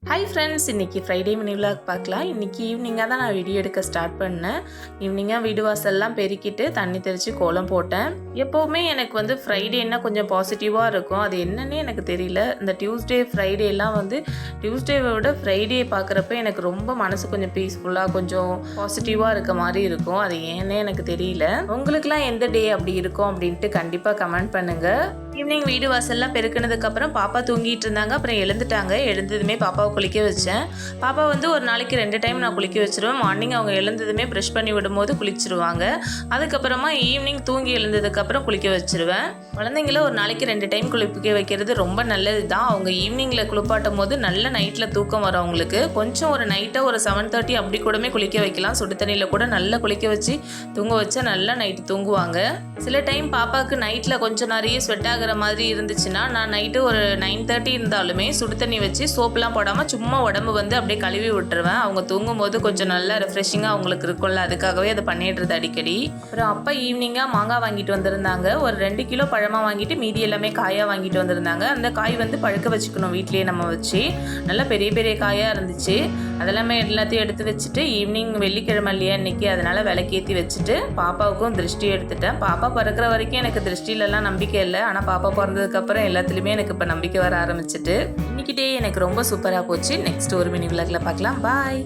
Hi friends, இன்றைக்கி Friday mini vlog பார்க்கலாம். இன்றைக்கி ஈவினிங்காக தான் நான் வீடியோ எடுக்க ஸ்டார்ட் பண்ணேன். ஈவினிங்காக வீடு வாசல்லாம் பெருக்கிட்டு தண்ணி தெளித்து கோலம் போட்டேன். எப்போவுமே எனக்கு வந்து ஃப்ரைடேன்னா கொஞ்சம் பாசிட்டிவாக இருக்கும். அது என்னன்னே எனக்கு தெரியல. இந்த டியூஸ்டே ஃப்ரைடேலாம் வந்து டியூஸ்டேவை விட ஃப்ரைடே பார்க்குறப்ப எனக்கு ரொம்ப மனசு கொஞ்சம் பீஸ்ஃபுல்லாக கொஞ்சம் பாசிட்டிவாக இருக்க மாதிரி இருக்கும். அது ஏன்னே எனக்கு தெரியல. உங்களுக்குலாம் எந்த டே அப்படி இருக்கும் அப்படின்ட்டு கண்டிப்பாக கமெண்ட் பண்ணுங்கள். ஈவினிங் வீடு வாசல்லாம் பெருக்கினதுக்கப்புறம் பாப்பா தூங்கிட்டு இருந்தாங்க. அப்புறம் எழுந்துட்டாங்க. எழுந்ததுமே பாப்பாவை குளிக்க வச்சேன். பாப்பா வந்து ஒரு நாளைக்கு 2 டைம் நான் குளிக்க வச்சிருவேன். மார்னிங் அவங்க எழுந்ததுமே ப்ரஷ் பண்ணி விடும்போது குளிச்சிருவாங்க. அதுக்கப்புறமா ஈவினிங் தூங்கி எழுந்ததுக்கப்புறம் குளிக்க வச்சிருவேன். குழந்தைங்கள ஒரு நாளைக்கு 2 டைம் குளிக்க வைக்கிறது ரொம்ப நல்லது தான். அவங்க ஈவினிங்கில் குளிப்பாட்டும் போது நல்ல நைட்டில் தூக்கம் வரும் அவங்களுக்கு. கொஞ்சம் ஒரு நைட்டை ஒரு 7:30 அப்படி கூடமே குளிக்க வைக்கலாம். சுடு தண்ணியில் கூட நல்லா குளிக்க வச்சு தூங்க வச்சா நல்லா நைட்டு தூங்குவாங்க. சில டைம் பாப்பாவுக்கு நைட்டில் கொஞ்சம் நிறைய ஸ்வெட் ஆகிற மாதிரி இருந்துச்சுன்னா நான் நைட்டு ஒரு 9:30 இருந்தாலுமே சுடு தண்ணி வச்சு சோப்புலாம் போடாமல் சும்மா உடம்பு வந்து அப்படியே கழுவி விட்டுருவேன். அவங்க தூங்கும்போது கொஞ்சம் நல்லா ரெஃப்ரெஷிங்காக அவங்களுக்கு இருக்கும்ல, அதுக்காகவே அதை பண்ணிடுறது அடிக்கடி. அப்புறம் அப்பா ஈவினிங்காக மாங்காய் வாங்கிட்டு வந்திருந்தாங்க. ஒரு 2 கிலோ பழமாக வாங்கிட்டு மீதி எல்லாமே காயாக வாங்கிட்டு வந்திருந்தாங்க. அந்த காய் வந்து பழுக்க வச்சுக்கணும் வீட்லேயே நம்ம வச்சு. நல்லா பெரிய பெரிய காயாக இருந்துச்சு. அதெல்லாமே எல்லாத்தையும் எடுத்து வச்சுட்டு ஈவினிங் வெள்ளிக்கிழமை இல்லையா இன்னைக்கு, அதனால் விளக்கேற்றி வச்சுட்டு பாப்பாவுக்கும் திருஷ்டி எடுத்துட்டேன். பாப்பா பிறக்கிற வரைக்கும் எனக்கு திருஷ்டிலெல்லாம் நம்பிக்கை இல்லை. ஆனால் பாப்பா பிறந்ததுக்கப்புறம் எல்லாத்துலேயுமே எனக்கு இப்போ நம்பிக்கை வர ஆரம்பிச்சிட்டு இன்னைக்கு டே எனக்கு ரொம்ப சூப்பராக போச்சு. நெக்ஸ்ட் ஒரு மினி விலாக்ல பார்க்கலாம். பாய்.